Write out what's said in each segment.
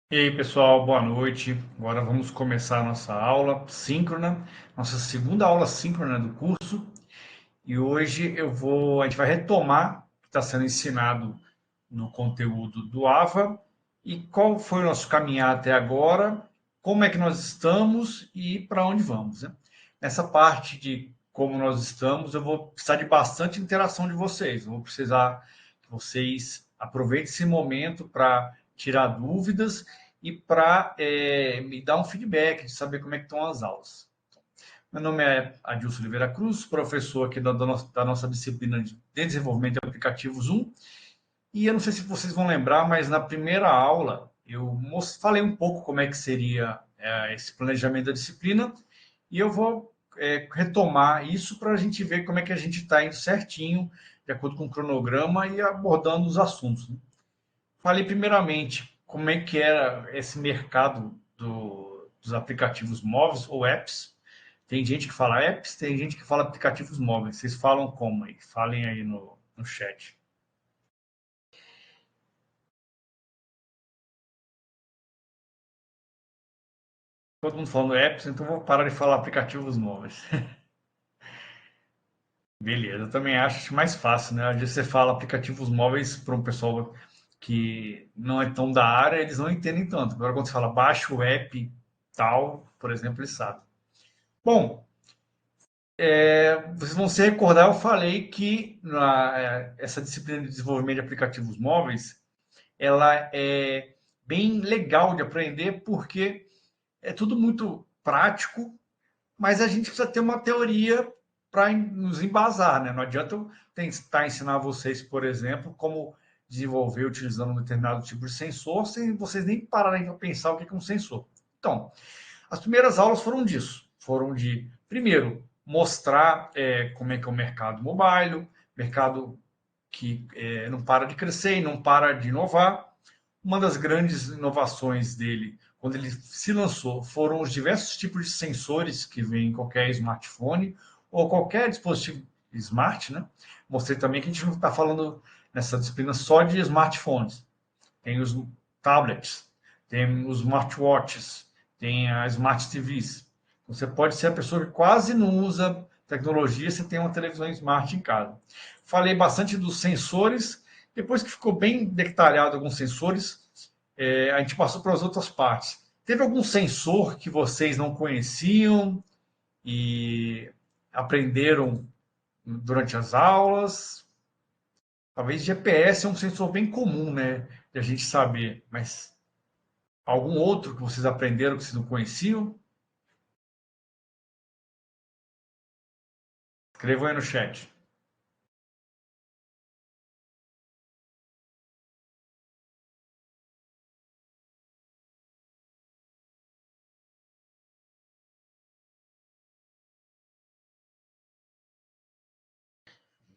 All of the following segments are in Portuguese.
E aí, pessoal, boa noite. Agora vamos começar a nossa aula síncrona, nossa segunda aula síncrona do curso. E hoje a gente vai retomar o que está sendo ensinado no conteúdo do AVA e qual foi o nosso caminhar até agora, como é que nós estamos e para onde vamos, né? Nessa parte de como nós estamos, eu vou precisar de bastante interação de vocês. Eu vou precisar que vocês aproveitem esse momento para tirar dúvidas e para me dar um feedback de saber como é que estão as aulas. Meu nome é Adilson Oliveira Cruz, professor aqui da nossa disciplina de desenvolvimento de aplicativos 1. E eu não sei se vocês vão lembrar, mas na primeira aula eu falei um pouco como é que seria esse planejamento da disciplina e eu vou retomar isso para a gente ver como é que a gente está indo certinho, de acordo com o cronograma e abordando os assuntos, né? Falei primeiramente como é que era esse mercado dos aplicativos móveis ou apps. Tem gente que fala apps, tem gente que fala aplicativos móveis. Vocês falam como aí? Falem aí no chat. Todo mundo falando apps, então vou parar de falar aplicativos móveis. Beleza, eu também acho mais fácil, né? Às vezes você fala aplicativos móveis para um pessoal que não é tão da área, eles não entendem tanto. Agora, quando você fala baixa o app tal, por exemplo, eles sabem. Bom, vocês vão se recordar, eu falei que essa disciplina de desenvolvimento de aplicativos móveis, ela é bem legal de aprender porque é tudo muito prático, mas a gente precisa ter uma teoria para nos embasar, né? Não adianta eu tentar ensinar vocês, por exemplo, como desenvolver utilizando um determinado tipo de sensor, sem vocês nem pararem para pensar o que é um sensor. Então, as primeiras aulas foram disso. Foram de, primeiro, mostrar como é que é o mercado mobile, mercado que não para de crescer e não para de inovar. Uma das grandes inovações dele, quando ele se lançou, foram os diversos tipos de sensores que vem em qualquer smartphone ou qualquer dispositivo smart, né? Mostrei também que a gente não está falando nessa disciplina só de smartphones. Tem os tablets, tem os smartwatches, tem as smart TVs. Você pode ser a pessoa que quase não usa tecnologia, você tem uma televisão smart em casa. Falei bastante dos sensores, depois que ficou bem detalhado alguns sensores, a gente passou para as outras partes. Teve algum sensor que vocês não conheciam e aprenderam durante as aulas? Talvez GPS é um sensor bem comum, né, de a gente saber, mas algum outro que vocês aprenderam que vocês não conheciam? Escrevam aí no chat.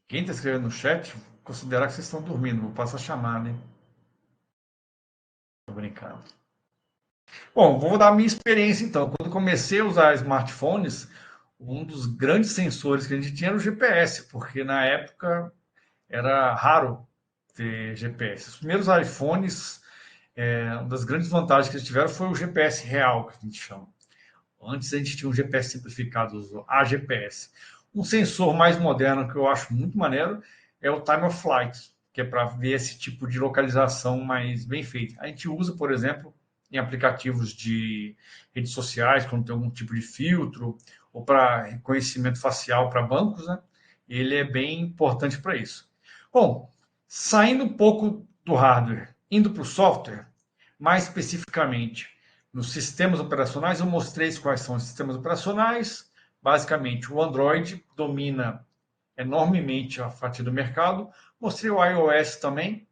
Quem está escrevendo no chat, considerar que vocês estão dormindo. Vou passar a chamada, hein? Tô brincando. Bom, vou dar a minha experiência então. Quando comecei a usar smartphones, um dos grandes sensores que a gente tinha era o GPS, porque na época era raro ter GPS. Os primeiros iPhones, uma das grandes vantagens que eles tiveram foi o GPS real, que a gente chama. Antes a gente tinha um GPS simplificado, o AGPS. Um sensor mais moderno que eu acho muito maneiro é o Time of Flight, que é para ver esse tipo de localização mais bem feita. A gente usa, por exemplo, em aplicativos de redes sociais, quando tem algum tipo de filtro, ou para reconhecimento facial para bancos, né? Ele é bem importante para isso. Bom, saindo um pouco do hardware, indo para o software, mais especificamente nos sistemas operacionais, eu mostrei quais são os sistemas operacionais. Basicamente, o Android domina enormemente a fatia do mercado. Mostrei o iOS também.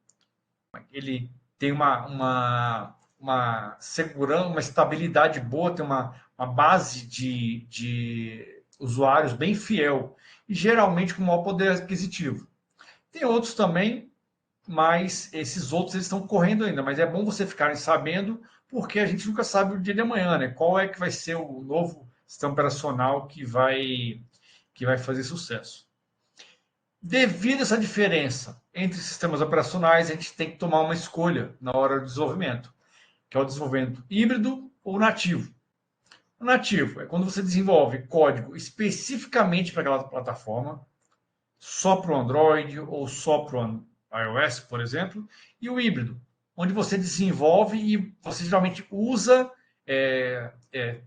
Ele tem uma segurança, uma estabilidade boa, tem uma base de usuários bem fiel e geralmente com maior poder aquisitivo. Tem outros também, mas esses outros eles estão correndo ainda. Mas é bom você ficarem sabendo, porque a gente nunca sabe o dia de amanhã, né? Qual é que vai ser o novo sistema operacional que vai fazer sucesso. Devido a essa diferença entre sistemas operacionais, a gente tem que tomar uma escolha na hora do desenvolvimento. que é o desenvolvimento híbrido ou nativo. O nativo é quando você desenvolve código especificamente para aquela plataforma, só para o Android ou só para o iOS, por exemplo, e o híbrido, onde você desenvolve e você geralmente usa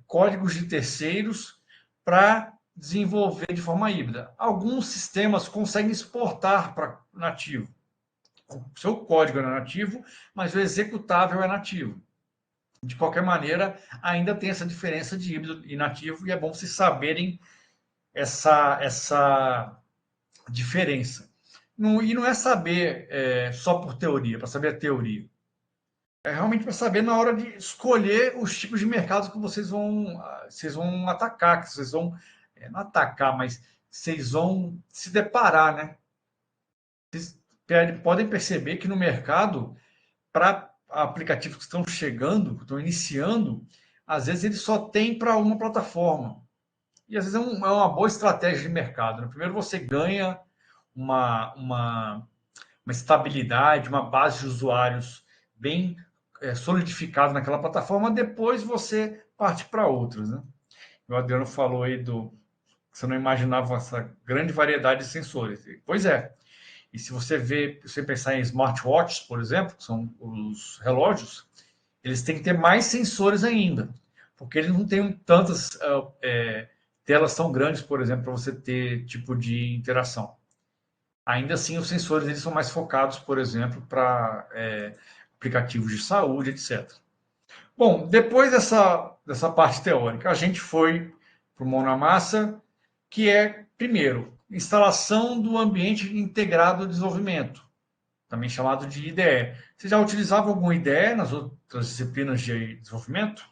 códigos de terceiros para desenvolver de forma híbrida. Alguns sistemas conseguem exportar para nativo. O seu código é nativo, mas o executável é nativo. De qualquer maneira, ainda tem essa diferença de híbrido e nativo, e é bom vocês saberem essa diferença. E não é saber só por teoria, para saber a teoria. É realmente para saber na hora de escolher os tipos de mercado que vocês vão atacar, que vocês vão não atacar, mas vocês vão se deparar, né? Vocês podem perceber que no mercado, para aplicativos que estão chegando, que estão iniciando, às vezes ele só tem para uma plataforma. E às vezes é uma boa estratégia de mercado, né? Primeiro você ganha uma estabilidade, uma base de usuários bem solidificada naquela plataforma, depois você parte para outras, né? O Adriano falou aí você não imaginava essa grande variedade de sensores. Pois é. E se você pensar em smartwatches, por exemplo, que são os relógios, eles têm que ter mais sensores ainda, porque eles não têm tantas telas tão grandes, por exemplo, para você ter tipo de interação. Ainda assim, os sensores eles são mais focados, por exemplo, para aplicativos de saúde, etc. Bom, depois dessa parte teórica, a gente foi para o mão na massa, que é, primeiro, instalação do ambiente integrado de desenvolvimento, também chamado de IDE. Você já utilizava algum IDE nas outras disciplinas de desenvolvimento?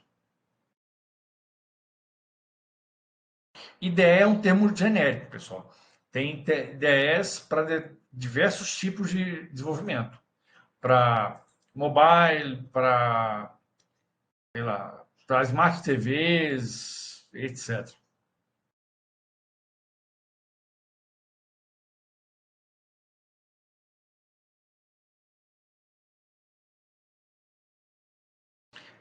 IDE é um termo genérico, pessoal. Tem IDEs para diversos tipos de desenvolvimento. Para mobile, sei lá, para smart TVs, etc.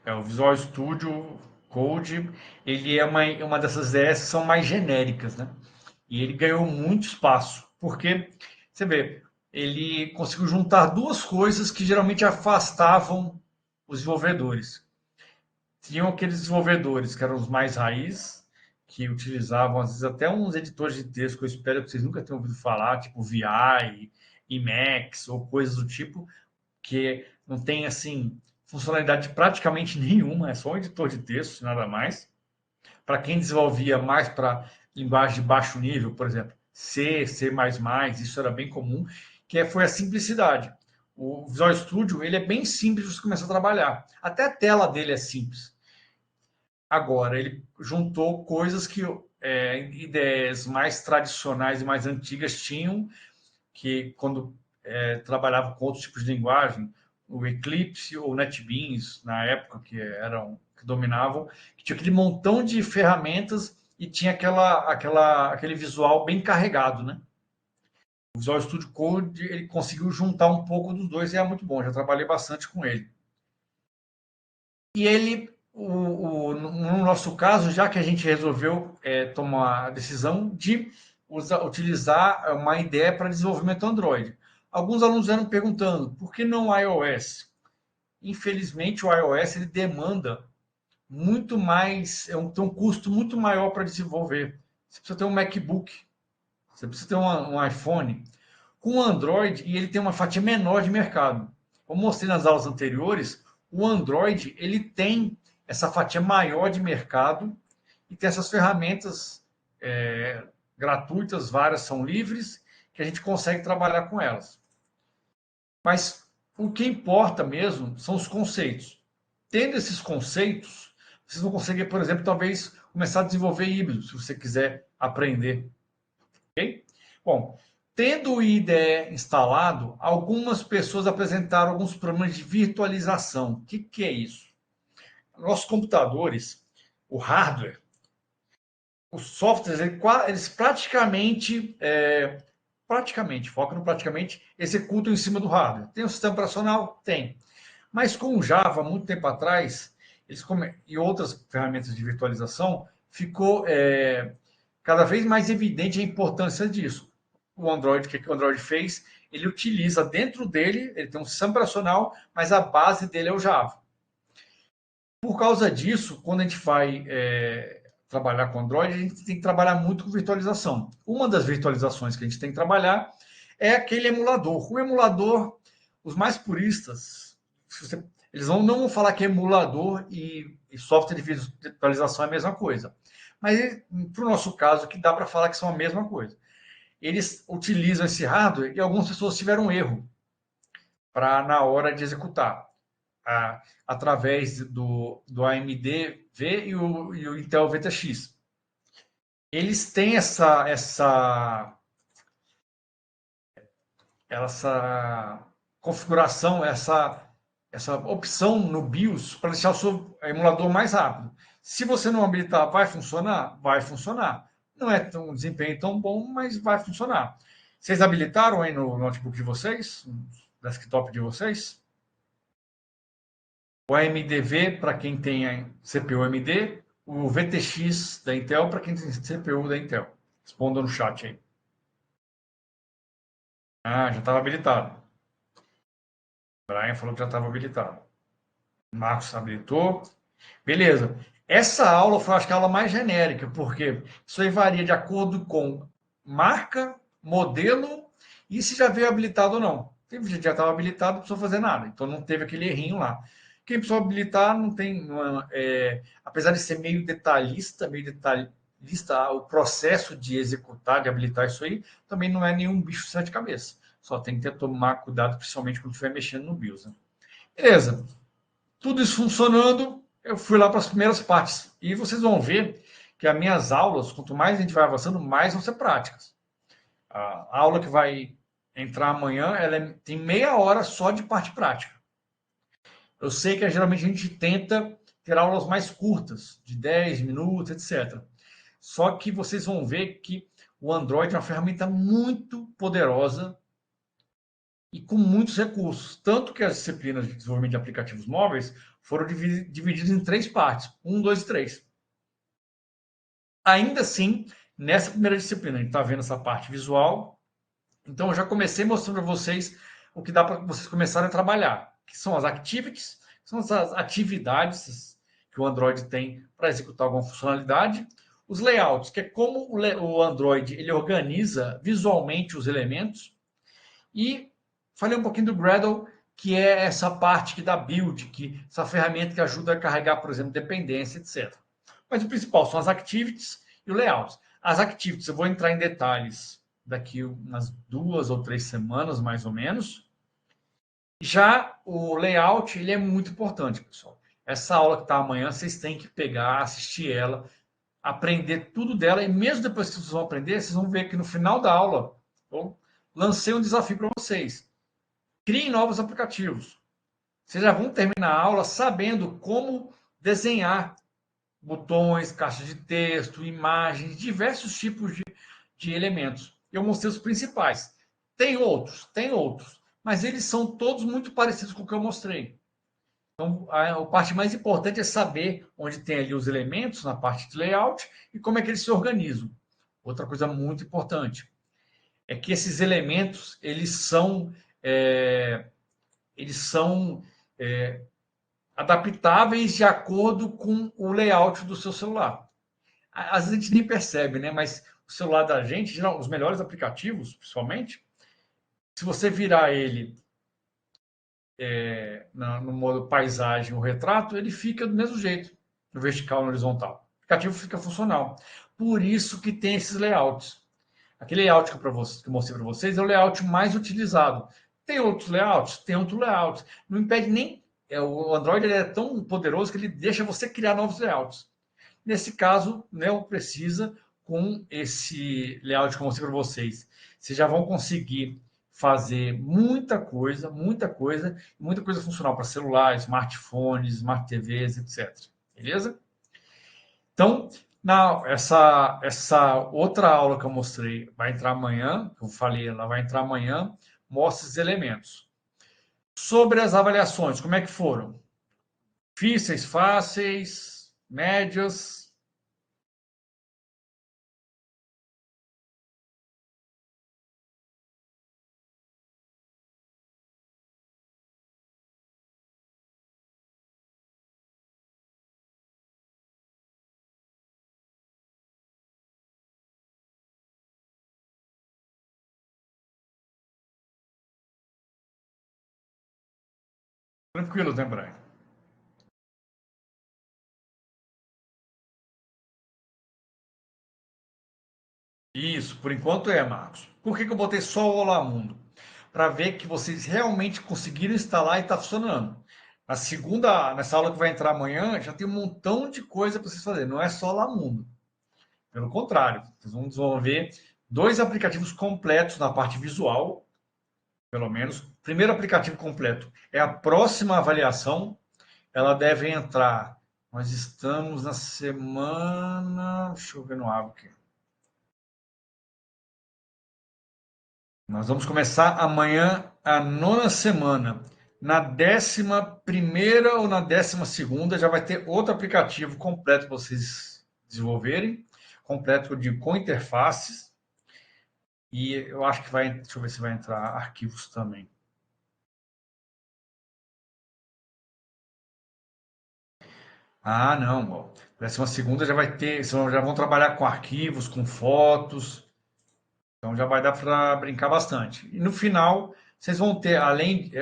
O Visual Studio Code, ele é uma dessas ideias que são mais genéricas, né? E ele ganhou muito espaço, porque, você vê, ele conseguiu juntar duas coisas que geralmente afastavam os desenvolvedores. Tinham aqueles desenvolvedores que eram os mais raiz, que utilizavam, às vezes, até uns editores de texto que eu espero que vocês nunca tenham ouvido falar, tipo VI, Emacs ou coisas do tipo, que não tem assim funcionalidade praticamente nenhuma, é só um editor de texto, nada mais. Para quem desenvolvia mais para linguagem de baixo nível, por exemplo, C, C++, isso era bem comum, foi a simplicidade. O Visual Studio ele é bem simples de você começar a trabalhar. Até a tela dele é simples. Agora, ele juntou coisas que ideias mais tradicionais e mais antigas tinham, que quando trabalhava com outros tipos de linguagem, o Eclipse ou o NetBeans, na época que dominavam, que tinha aquele montão de ferramentas e tinha aquele visual bem carregado, né? O Visual Studio Code ele conseguiu juntar um pouco dos dois e é muito bom. Já trabalhei bastante com ele. E ele, no nosso caso, já que a gente resolveu tomar a decisão de utilizar uma ideia para desenvolvimento Android. Alguns alunos eram perguntando, por que não iOS? Infelizmente, o iOS ele demanda muito mais, tem um custo muito maior para desenvolver. Você precisa ter um MacBook, você precisa ter um iPhone. Com o Android, e ele tem uma fatia menor de mercado. Como mostrei nas aulas anteriores, o Android ele tem essa fatia maior de mercado e tem essas ferramentas gratuitas, várias são livres, que a gente consegue trabalhar com elas. Mas o que importa mesmo são os conceitos. Tendo esses conceitos, vocês vão conseguir, por exemplo, talvez começar a desenvolver híbridos, se você quiser aprender. Ok? Bom, tendo o IDE instalado, algumas pessoas apresentaram alguns problemas de virtualização. O que é isso? Nossos computadores, o hardware, os softwares, eles praticamente, foca no praticamente, executam em cima do hardware. Tem o sistema operacional? Tem. Mas com o Java, muito tempo atrás, e outras ferramentas de virtualização, ficou cada vez mais evidente a importância disso. O Android, o que o Android fez? Ele utiliza dentro dele, ele tem um sistema operacional, mas a base dele é o Java. Por causa disso, quando a gente vai trabalhar com Android, a gente tem que trabalhar muito com virtualização. Uma das virtualizações que a gente tem que trabalhar é aquele emulador. O emulador, os mais puristas, eles não vão falar que emulador e software de virtualização é a mesma coisa. Mas, para o nosso caso, que dá para falar que são a mesma coisa. Eles utilizam esse hardware e algumas pessoas tiveram um erro na hora de executar através do AMD V e o Intel VTX. Eles têm essa configuração, essa opção no BIOS para deixar o seu emulador mais rápido. Se você não habilitar, vai funcionar? Vai funcionar. Não é um desempenho tão bom, mas vai funcionar. Vocês habilitaram aí no notebook de vocês? No desktop de vocês? O AMD-V para quem tem CPU AMD, o VTX da Intel para quem tem CPU da Intel. Responda no chat aí. Ah, já estava habilitado. O Brian falou que já estava habilitado. O Marcos habilitou. Beleza. Essa aula foi, acho que a aula mais genérica, porque isso aí varia de acordo com marca, modelo e se já veio habilitado ou não. Tem gente que já estava habilitado, não precisou fazer nada. Então não teve aquele errinho lá. Quem precisou habilitar não tem. Apesar de ser meio detalhista, o processo de executar, de habilitar isso aí, também não é nenhum bicho de sete cabeças. Só tem que tomar cuidado, principalmente quando estiver mexendo no BIOS. Né? Beleza. Tudo isso funcionando, eu fui lá para as primeiras partes. E vocês vão ver que as minhas aulas, quanto mais a gente vai avançando, mais vão ser práticas. A aula que vai entrar amanhã, tem meia hora só de parte prática. Eu sei que geralmente a gente tenta ter aulas mais curtas, de 10 minutos, etc. Só que vocês vão ver que o Android é uma ferramenta muito poderosa e com muitos recursos. Tanto que as disciplinas de desenvolvimento de aplicativos móveis foram divididas em três partes: 1, 2 e 3. Ainda assim, nessa primeira disciplina, a gente está vendo essa parte visual. Então, eu já comecei mostrando para vocês o que dá para vocês começarem a trabalhar, que são as activities, são as atividades que o Android tem para executar alguma funcionalidade. Os layouts, que é como o Android ele organiza visualmente os elementos. E falei um pouquinho do Gradle, que é essa parte que dá build, essa ferramenta que ajuda a carregar, por exemplo, dependência, etc. Mas o principal são as activities e o layout. As activities, eu vou entrar em detalhes daqui umas 2 ou 3 semanas, mais ou menos. Já o layout, ele é muito importante, pessoal. Essa aula que está amanhã, vocês têm que pegar, assistir ela, aprender tudo dela, e mesmo depois que vocês vão aprender, vocês vão ver que no final da aula, eu lancei um desafio para vocês. Criem novos aplicativos. Vocês já vão terminar a aula sabendo como desenhar botões, caixas de texto, imagens, diversos tipos de elementos. Eu mostrei os principais. Tem outros, mas eles são todos muito parecidos com o que eu mostrei. Então, a parte mais importante é saber onde tem ali os elementos na parte de layout e como é que eles se organizam. Outra coisa muito importante é que esses elementos eles são adaptáveis de acordo com o layout do seu celular. Às vezes a gente nem percebe, né? Mas o celular da gente, os melhores aplicativos, principalmente, se você virar ele no modo paisagem ou retrato, ele fica do mesmo jeito, no vertical e no horizontal. O aplicativo fica funcional. Por isso que tem esses layouts. Aquele layout que eu mostrei para vocês é o layout mais utilizado. Tem outros layouts? Tem outros layouts. Não impede nem. O Android ele é tão poderoso que ele deixa você criar novos layouts. Nesse caso, não precisa, com esse layout que eu mostrei para vocês. Vocês já vão conseguir fazer muita coisa funcional para celular, smartphones, smart TVs, etc. Beleza? Então, essa outra aula que eu mostrei vai entrar amanhã, que eu falei, ela vai entrar amanhã, mostra esses elementos. Sobre as avaliações, como é que foram? Difíceis, fáceis, médias? Tranquilo, né, Brian? Isso, por enquanto é, Marcos. Por que que eu botei só o Olá Mundo? Para ver que vocês realmente conseguiram instalar e está funcionando. Nessa aula que vai entrar amanhã, já tem um montão de coisa para vocês fazerem. Não é só Olá Mundo. Pelo contrário, vocês vão desenvolver dois aplicativos completos na parte visual, pelo menos. O primeiro aplicativo completo é a próxima avaliação. Ela deve entrar. Nós estamos na semana. Deixa eu ver no abo aqui. Nós vamos começar amanhã a nona semana. Na 11ª ou na 12ª já vai ter outro aplicativo completo para vocês desenvolverem, completo com interfaces. E eu acho que vai, deixa eu ver se vai entrar arquivos também. Ah, não, ó. 12ª já vai ter, já vão trabalhar com arquivos, com fotos. Então já vai dar para brincar bastante. E no final, vocês vão ter,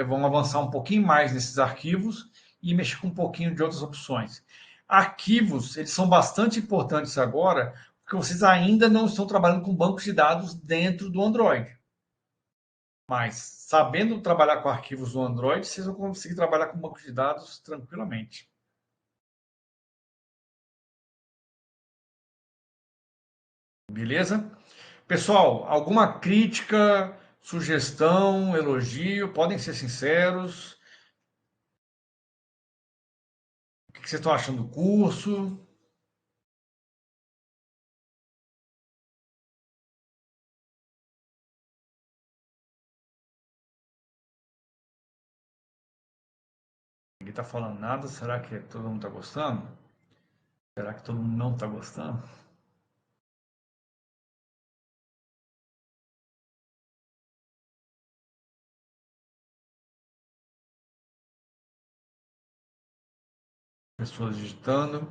vão avançar um pouquinho mais nesses arquivos e mexer com um pouquinho de outras opções. Arquivos, eles são bastante importantes agora, porque vocês ainda não estão trabalhando com bancos de dados dentro do Android. Mas, sabendo trabalhar com arquivos no Android, vocês vão conseguir trabalhar com bancos de dados tranquilamente. Beleza? Pessoal, alguma crítica, sugestão, elogio, podem ser sinceros. O que vocês estão achando do curso? Ninguém está falando nada. Será que todo mundo está gostando? Será que todo mundo não está gostando? Pessoas digitando.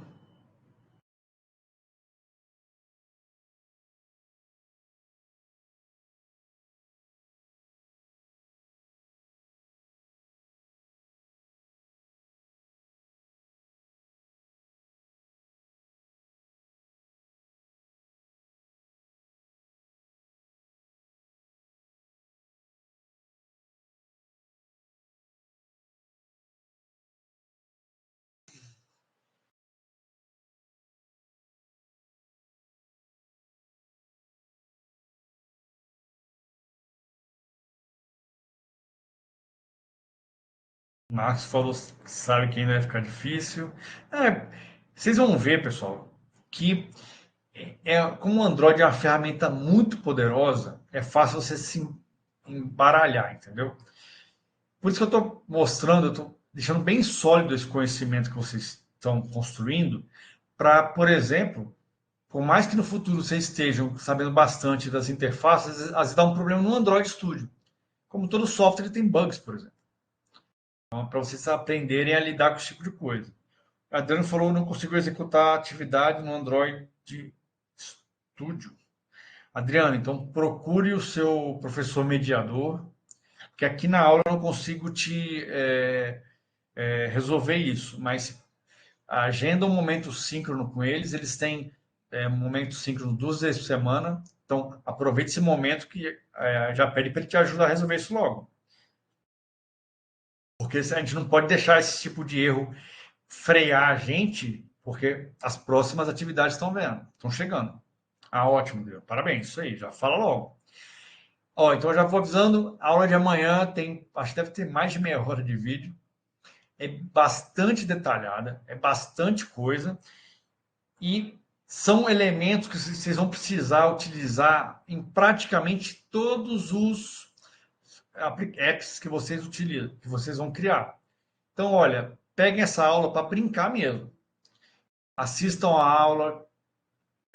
Marcos falou que sabe que ainda vai ficar difícil. É, vocês vão ver, pessoal, que como o Android é uma ferramenta muito poderosa, é fácil você se embaralhar, entendeu? Por isso que eu estou mostrando, eu estou deixando bem sólido esse conhecimento que vocês estão construindo, para, por exemplo, por mais que no futuro vocês estejam sabendo bastante das interfaces, às vezes dá um problema no Android Studio. Como todo software, ele tem bugs, por exemplo. Então, para vocês aprenderem a lidar com esse tipo de coisa. A Adriano falou que não conseguiu executar a atividade no Android Studio. Adriano, então procure o seu professor mediador, que aqui na aula eu não consigo te resolver isso, mas agenda um momento síncrono com eles, eles têm um momento síncrono 2 vezes por semana, então aproveite esse momento que já pede para ele te ajudar a resolver isso logo. Porque a gente não pode deixar esse tipo de erro frear a gente, porque as próximas atividades estão vendo, estão chegando. Ah, ótimo, Deus. Parabéns, isso aí, já fala logo. Ó, então eu já vou avisando, a aula de amanhã tem, acho que deve ter mais de meia hora de vídeo. É bastante detalhada, é bastante coisa e são elementos que vocês vão precisar utilizar em praticamente todos os apps que vocês utilizam, que vocês vão criar. Então, olha, peguem essa aula para brincar mesmo. Assistam a aula,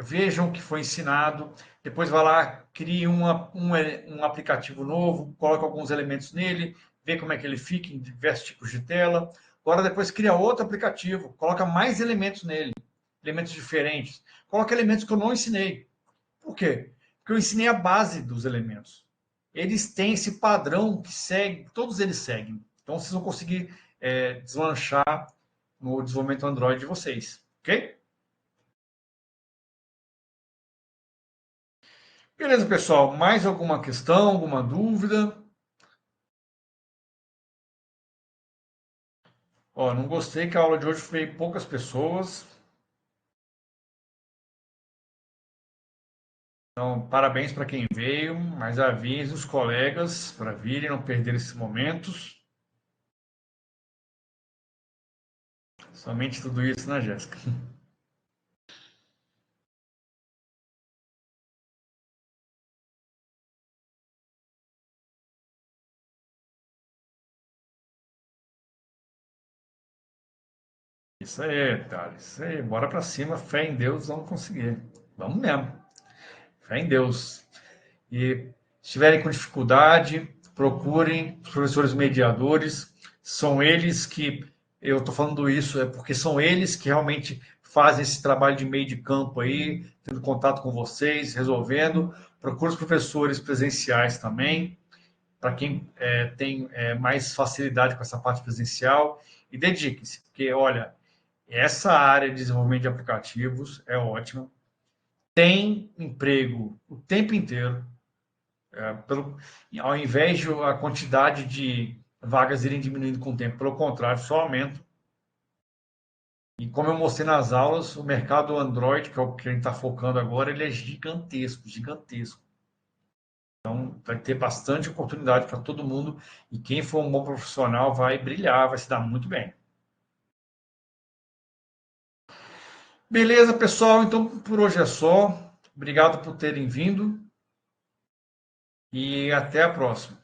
vejam o que foi ensinado, depois vá lá, crie um aplicativo novo, coloque alguns elementos nele, vê como é que ele fica em diversos tipos de tela. Agora depois cria outro aplicativo, coloca mais elementos nele, elementos diferentes. Coloca elementos que eu não ensinei. Por quê? Porque eu ensinei a base dos elementos. Eles têm esse padrão que segue, todos eles seguem. Então vocês vão conseguir deslanchar no desenvolvimento Android de vocês, ok? Beleza, pessoal. Mais alguma questão, alguma dúvida? Ó, não gostei que a aula de hoje foi poucas pessoas. Então, parabéns para quem veio, mas avise os colegas para virem, não perder esses momentos. Somente tudo isso, né, Jéssica? Isso aí, Thales. Isso aí. Bora para cima. Fé em Deus, vamos conseguir. Vamos mesmo. Fé em Deus. E se estiverem com dificuldade, procurem os professores mediadores. São eles que, eu estou falando isso, é porque são eles que realmente fazem esse trabalho de meio de campo aí, tendo contato com vocês, resolvendo. Procure os professores presenciais também, para quem tem mais facilidade com essa parte presencial. E dedique-se, porque, olha, essa área de desenvolvimento de aplicativos é ótima. Tem emprego o tempo inteiro. Pelo, ao invés de a quantidade de vagas irem diminuindo com o tempo, pelo contrário, só aumenta. E como eu mostrei nas aulas, o mercado Android, que é o que a gente está focando agora, ele é gigantesco, gigantesco. Então, vai ter bastante oportunidade para todo mundo. E quem for um bom profissional vai brilhar, vai se dar muito bem. Beleza, pessoal? Então, por hoje é só. Obrigado por terem vindo e até a próxima.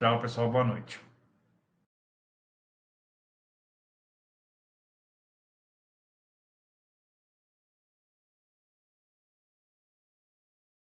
Tchau, pessoal. Boa noite.